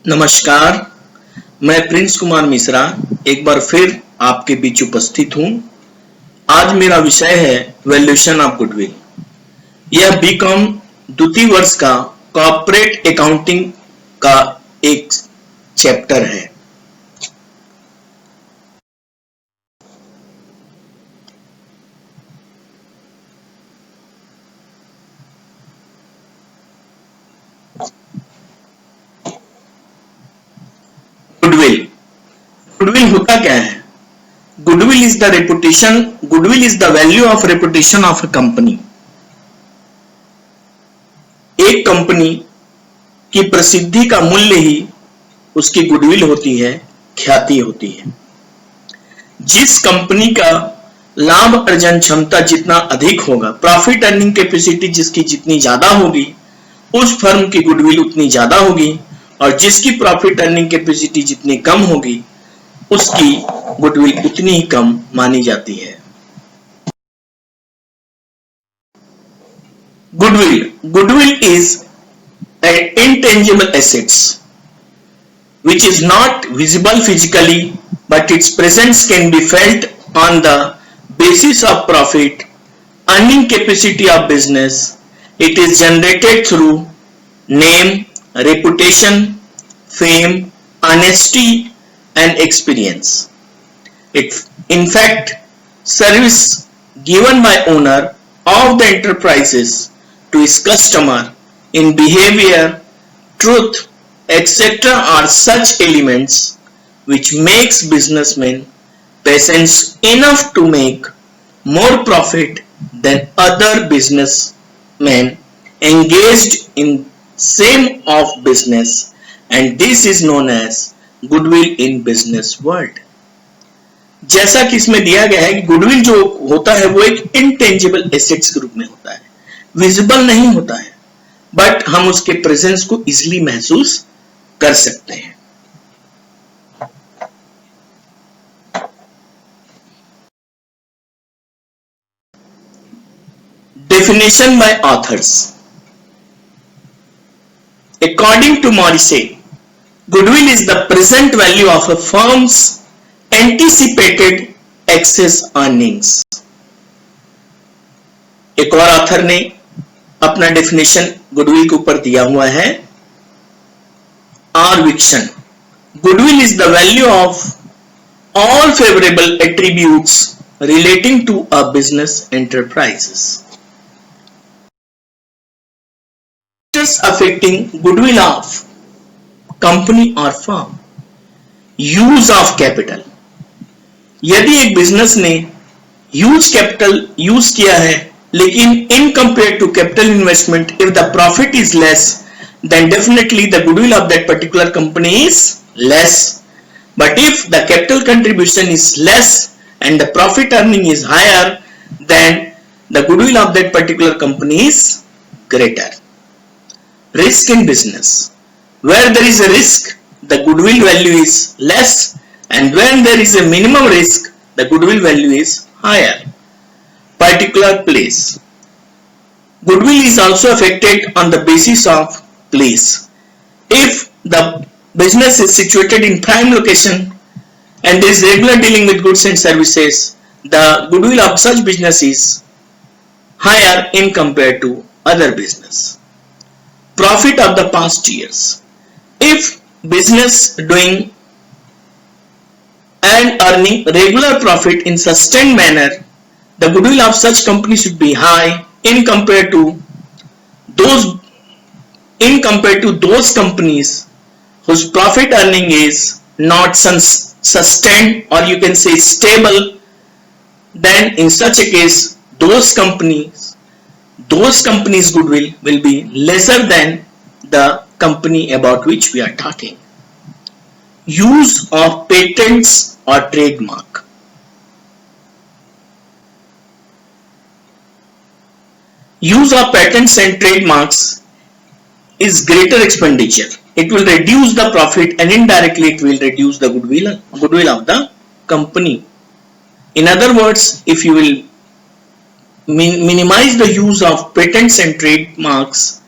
नमस्कार, मैं प्रिंस कुमार मिश्रा एक बार फिर आपके बीच उपस्थित हूं। आज मेरा विषय है वैल्यूएशन ऑफ गुडविल। यह बीकॉम द्वितीय वर्ष का कॉर्पोरेट अकाउंटिंग का एक चैप्टर है। गुडविल गुडविल होता क्या है? Goodwill is the reputation, goodwill is the value of reputation of a company. एक कंपनी की प्रसिद्धि का मूल्य ही उसकी गुडविल होती है, ख्याति होती है। जिस कंपनी का लाभ अर्जन क्षमता जितना अधिक होगा, प्रॉफिट अर्निंग कैपेसिटी जिसकी जितनी ज्यादा होगी, उस फर्म की गुडविल उतनी ज्यादा होगी, और जिसकी प्रॉफिट अर्निंग कैपेसिटी जितनी कम होगी, उसकी गुडविल उतनी ही कम मानी जाती है। Goodwill is an intangible assets which is not visible physically, but its presence can be felt on the basis of profit earning capacity of business. It is generated through name, reputation, fame, honesty and experience. It in fact service given by owner of the enterprises to his customer in behavior, truth, etc. are such elements which makes businessmen patient enough to make more profit than other businessmen engaged in same of business, and this is known as goodwill in business world. जैसा कि इसमें दिया गया है कि goodwill जो होता है वो एक इंटेंजिबल एसेट्स के रूप में होता है, विजिबल नहीं होता है, बट हम उसके प्रेजेंस को इजीली महसूस कर सकते हैं। Definition bye authors. According to Morrissey, goodwill is the present value of a firm's anticipated excess earnings. एक और ऑथर ने अपना डेफिनेशन गुडविल के ऊपर दिया हुआ है, आर विक्सन। Goodwill is the value of all favourable attributes relating to a business enterprises. Affecting goodwill of company और फर्म। Use of capital. यदि एक बिजनेस ने ह्यूज कैपिटल यूज किया है, लेकिन in compared to capital investment, if the profit is less, then definitely the goodwill of that particular company is less. But if the capital contribution is less and the profit earning is higher, then the goodwill of that particular company is greater. Risk in business. Where there is a risk, the goodwill value is less, and when there is a minimum risk, the goodwill value is higher. Particular place. Goodwill is also affected on the basis of place. If the business is situated in prime location and there is regular dealing with goods and services, the goodwill of such business is higher in compared to other business. Profit of the past years. If business doing and earning regular profit in sustained manner, the goodwill of such companies should be high in compared to those companies whose profit earning is not sustained, or you can say stable. Then in such a case, those companies goodwill will be lesser than the company about which we are talking. Use of patents or trademark. Use of patents and trademarks is greater expenditure. It will reduce the profit and indirectly it will reduce the goodwill of the company. In other words, if you will minimize the use of patents and trademarks,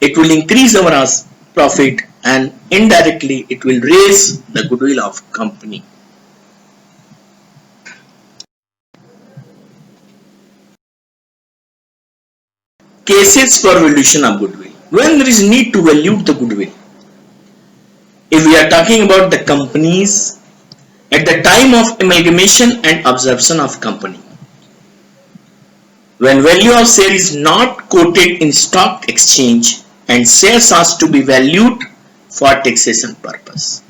it will increase our profit and indirectly it will raise the goodwill of company. Cases for valuation of goodwill. When there is need to value the goodwill. If we are talking about the companies at the time of amalgamation and absorption of company, when value of share is not quoted in stock exchange and shares has to be valued for taxation purpose.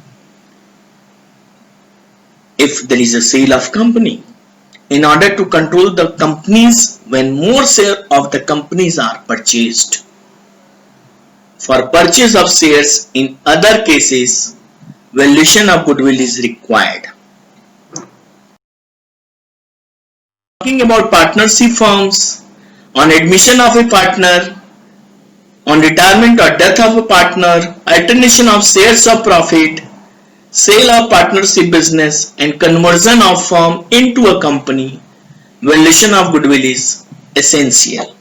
If there is a sale of company, in order to control the companies when more share of the companies are purchased. For purchase of shares in other cases, valuation of goodwill is required. Talking about partnership firms, on admission of a partner, on retirement or death of a partner, alternation of shares of profit, sale of partnership business and conversion of firm into a company, valuation of goodwill is essential.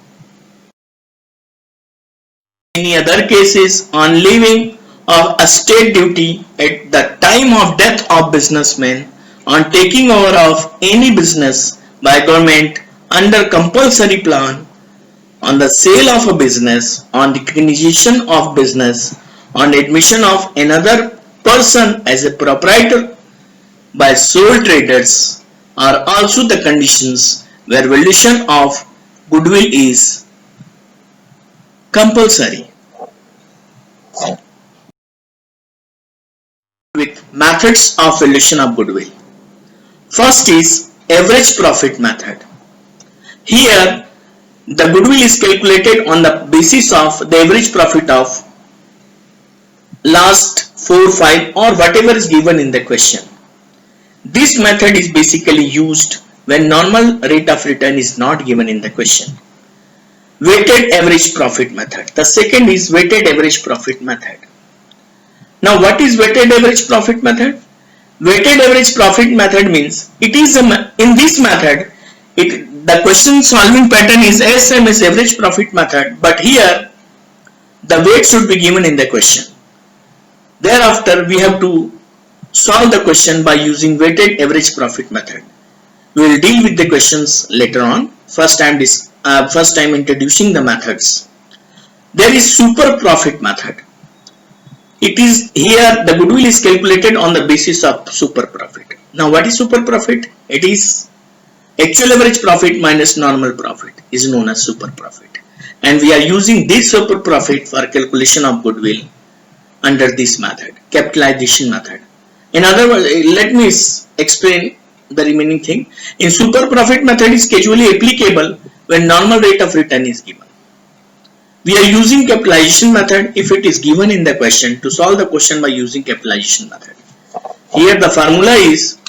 Any other cases, on leaving of estate duty at the time of death of businessman, on taking over of any business by government under compulsory plan, on the sale of a business, on recognition of business, on admission of another person as a proprietor by sole traders are also the conditions where valuation of goodwill is compulsory. With methods of valuation of goodwill. First is average profit method. Here the goodwill is calculated on the basis of the average profit of last 4, 5 or whatever is given in the question. This method is basically used when normal rate of return is not given in the question. Weighted average profit method. The second is weighted average profit method. Now what is weighted average profit method? Weighted average profit method means it is in this method the question solving pattern is same as average profit method, but here the weight should be given in the question. Thereafter we have to solve the question by using weighted average profit method. We will deal with the questions later on. First time introducing the methods. There is super profit method. It is here the goodwill is calculated on the basis of super profit. Now what is super profit? It is actual average profit minus normal profit is known as super profit, and we are using this super profit for calculation of goodwill under this method, capitalization method. In other words, let me explain the remaining thing. In super profit method is casually applicable when normal rate of return is given. We are using capitalization method if it is given in the question to solve the question by using capitalization method. Here the formula is,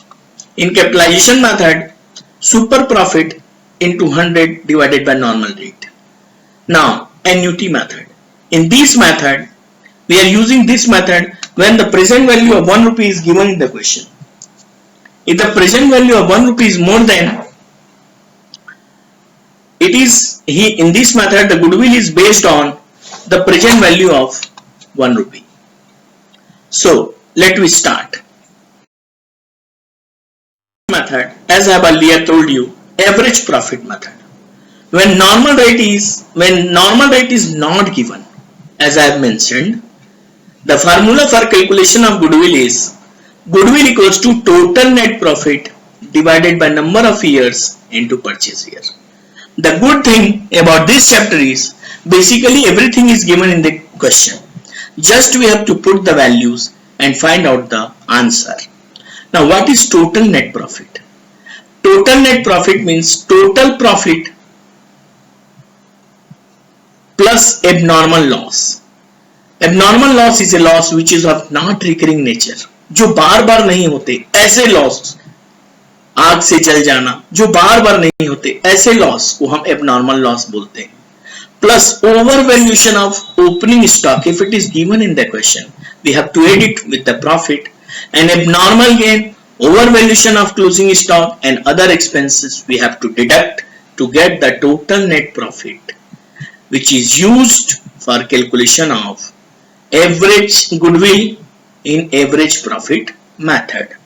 in capitalization method, super profit into 100 divided by normal rate. Now annuity method. In this method, we are using this method when the present value of 1 rupee is given in the question. If the present value of 1 rupee is more than, in this method the goodwill is based on the present value of 1 rupee. So let me start. Method, as I have earlier told you, average profit method. When normal rate is not given, as I have mentioned, the formula for calculation of goodwill is goodwill equals to total net profit divided by number of years into purchase year. The good thing about this chapter is basically everything is given in the question. Just we have to put the values and find out the answer. Now what is total net profit? Total net profit means total profit plus abnormal loss. Abnormal loss is a loss which is of not recurring nature, जो बार बार नहीं होते, ऐसे loss, आग से जल जाना जो बार बार नहीं होते, ऐसे लॉस को हम abnormal loss बोलते हैं. Plus overvaluation of opening stock, if it is given in the question, we have to add it with the profit, and abnormal gain, overvaluation of closing stock and other expenses we have to deduct to get the total net profit, which is used for calculation of average goodwill in average profit method.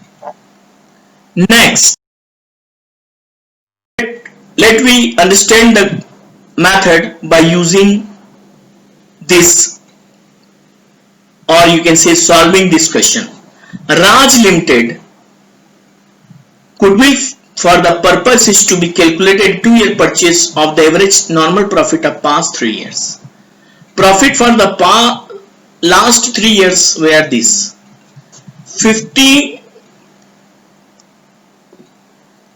Next, let we understand the method by using this, or you can say solving this question. Raj Limited goodwill for the purpose is to be calculated 2-year purchase of the average normal profit of past 3 years. Profit for the last 3 years were this: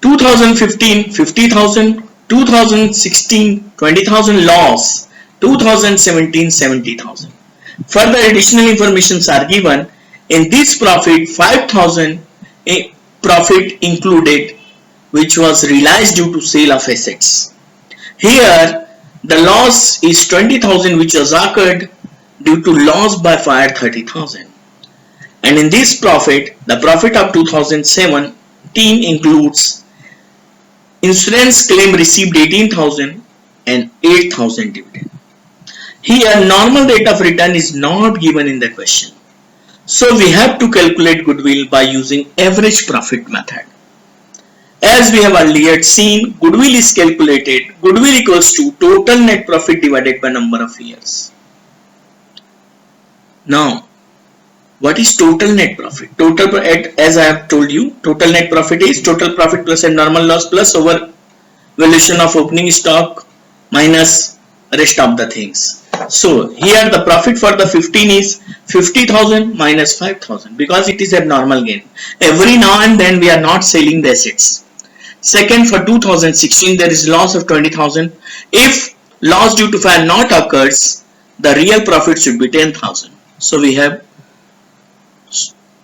2015 50,000, 2016 20,000 loss, 2017 70,000. Further additional informations are given. In this profit, 5,000 profit included, which was realized due to sale of assets. Here the loss is 20,000, which was occurred due to loss by fire 30,000. And in this profit, the profit of 2017 includes insurance claim received 18,000 and 8,000 dividend. Here normal rate of return is not given in the question. So we have to calculate goodwill by using average profit method. As we have earlier seen, goodwill is calculated. Goodwill equals to total net profit divided by number of years. Now, what is total net profit? Total, as I have told you, total net profit is total profit plus abnormal loss plus over valuation of opening stock minus rest of the things. So here the profit for the 15 is 50,000 minus 5,000 because it is abnormal gain. Every now and then we are not selling the assets. Second, for 2016 there is loss of 20,000. If loss due to fire not occurs, the real profit should be 10,000. So we have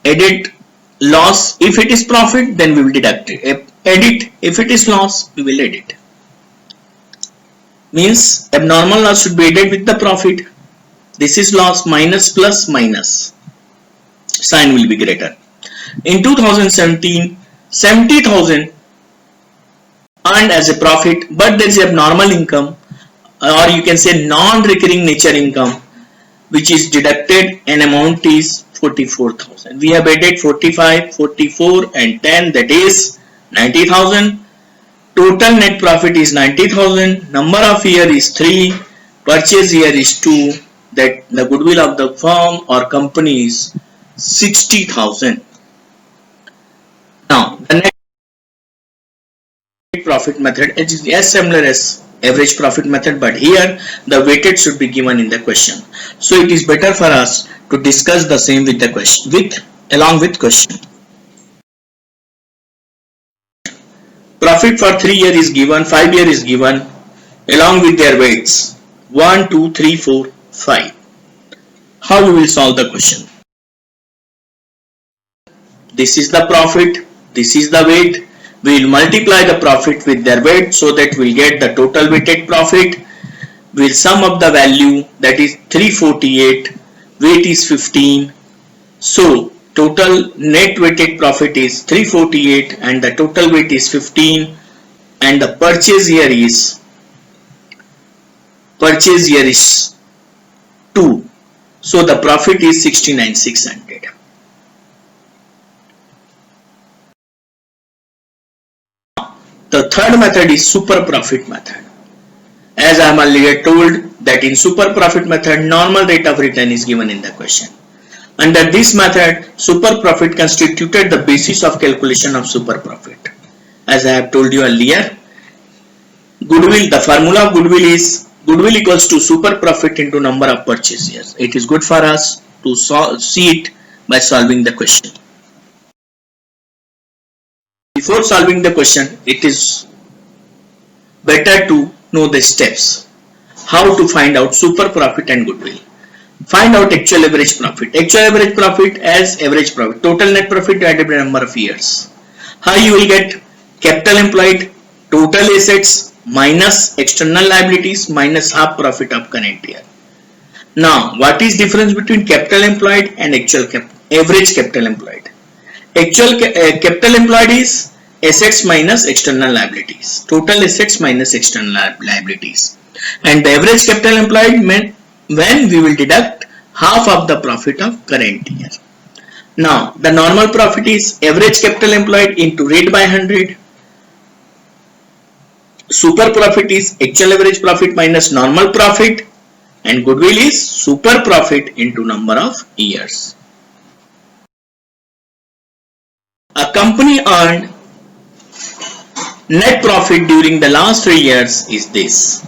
edit loss. If it is profit, then we will deduct it. Edit, if it is loss, we will edit. Means abnormal loss should be added with the profit. This is loss minus plus minus. Sign will be greater. In 2017, 70,000 earned as a profit, but there is abnormal income, or you can say non-recurring nature income, which is deducted, and amount is 44,000. We have added 45, 44 and 10, that is 90,000. Total net profit is 90,000. Number of year is 3. Purchase year is 2. That the goodwill of the firm or company is 60,000. Now the net profit method is as similar as average profit method, but here the weighted should be given in the question. So it is better for us to discuss the same with the question, along with question. Profit for 3 year is given, 5 year is given, along with their weights 1, 2, 3, 4, 5. How we will solve the question? This is the profit, this is the weight. We will multiply the profit with their weight so that we will get the total weighted profit. We will sum up the value, that is 348, weight is 15. So total net weighted profit is 348 and the total weight is 15, and the purchase year is 2. So the profit is 69,600. The third method is super profit method. As I am earlier told that in super profit method normal rate of return is given in the question. Under this method, super profit constituted the basis of calculation of super profit. As I have told you earlier, goodwill, the formula of goodwill is goodwill equals to super profit into number of purchase years. It is good for us to see it by solving the question. Before solving the question, it is better to know the steps. How to find out super profit and goodwill. Find out actual average profit. Actual average profit as average profit. Total net profit divided by number of years. How you will get capital employed, total assets minus external liabilities minus half profit of current year. Now, what is difference between capital employed and actual average capital employed? Actual capital employed is assets minus external liabilities. Total assets minus external liabilities. And the average capital employed meant when we will deduct half of the profit of current year. Now the normal profit is average capital employed into rate by 100. Super profit is actual average profit minus normal profit, and goodwill is super profit into number of years. A company earned net profit during the last 3 years is this.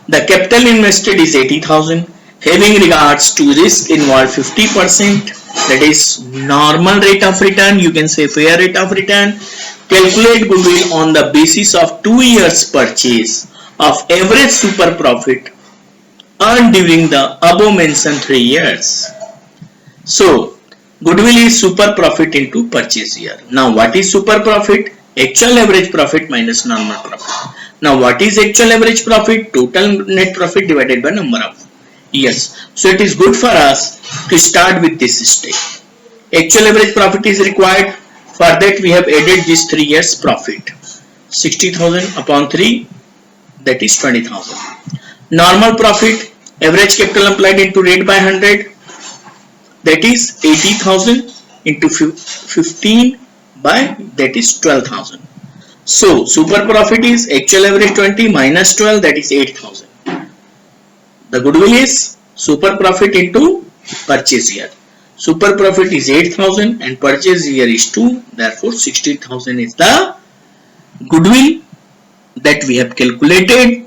The capital invested is 80,000. Having regards to risk involved 50%, that is normal rate of return, you can say fair rate of return. Calculate goodwill on the basis of 2 years purchase of average super profit earned during the above mentioned 3 years. So goodwill is super profit into purchase year. Now what is super profit? Actual average profit minus normal profit. Now what is actual average profit? Total net profit divided by number of years. So it is good for us to start with this step. Actual average profit is required. For that we have added this 3 years profit. 60,000 upon 3, that is 20,000. Normal profit, average capital employed into rate by 100, that is 80,000 into 15 by, that is 12,000. So super profit is actual average 20 minus 12, that is 8,000. The goodwill is super profit into purchase year. Super profit is 8,000 and purchase year is 2, therefore 60,000 is the goodwill that we have calculated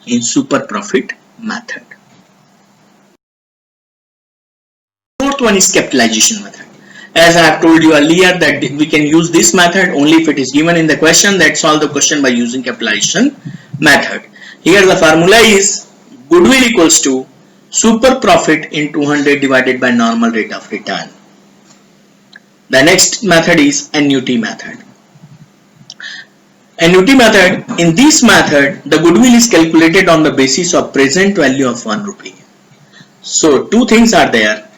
in super profit method. Fourth one is capitalization method. As I have told you earlier that we can use this method only if it is given in the question. That solve the question by using capitalization method. Here the formula is goodwill equals to super profit in 200 divided by normal rate of return. The next method is annuity method. Annuity method, in this method the goodwill is calculated on the basis of present value of 1 rupee. So two things are there.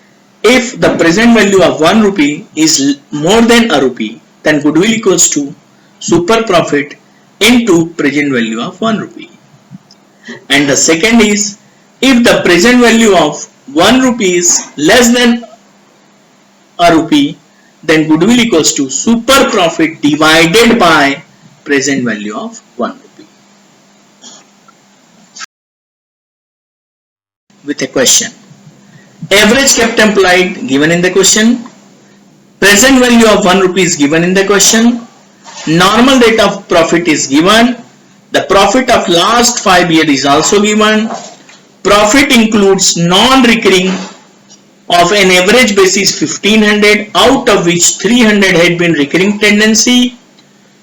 If the present value of 1 rupee is more than a rupee, then goodwill equals to super profit into present value of 1 rupee. And the second is, if the present value of 1 rupee is less than a rupee, then goodwill equals to super profit divided by present value of 1 rupee. With a question. Average capital employed given in the question. Present value of 1 rupee is given in the question. Normal rate of profit is given. The profit of last 5 years is also given. Profit includes non-recurring of an average basis 1500, out of which 300 had been recurring tendency.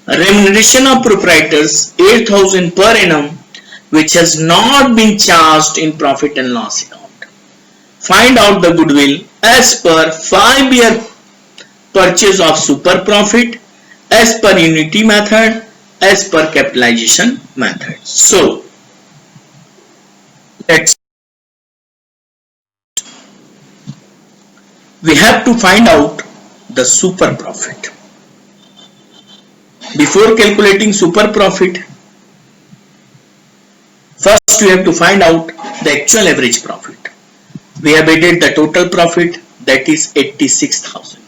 Remuneration of proprietors 8,000 per annum, which has not been charged in profit and loss account. Find out the goodwill as per 5-year purchase of super profit, as per unity method, as per capitalization method. So we have to find out the super profit. Before calculating super profit, first we have to find out the actual average profit. We have added the total profit, that is 86,000.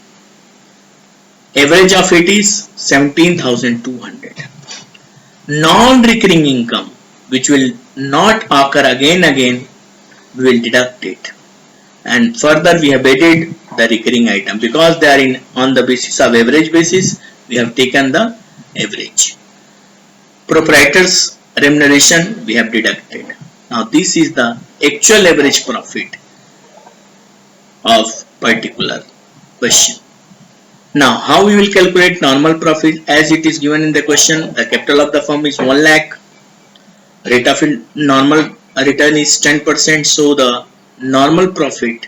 Average of it is 17,200. Non-recurring income, which will not occur again, we will deduct it. And further we have added the recurring item, because they are on the basis of average basis, we have taken the average. Proprietors remuneration we have deducted. Now this is the actual average profit of particular question. Now how we will calculate normal profit? As it is given in the question, the capital of the firm is 1 lakh, rate of normal return is 10%, so the normal profit,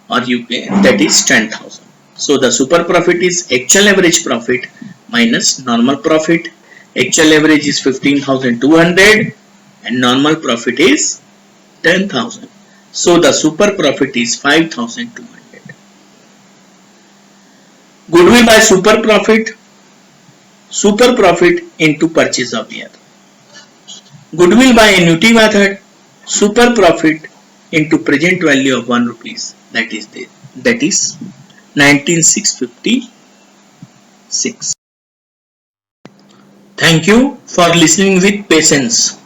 or you can, that is 10,000. So the super profit is actual average profit minus normal profit. Actual average is 15,200 and normal profit is 10,000. So the super profit is 5,200. Goodwill by super profit into purchase of year. Goodwill by annuity method, super profit into present value of 1 rupees. That is 19,656. Thank you for listening with patience.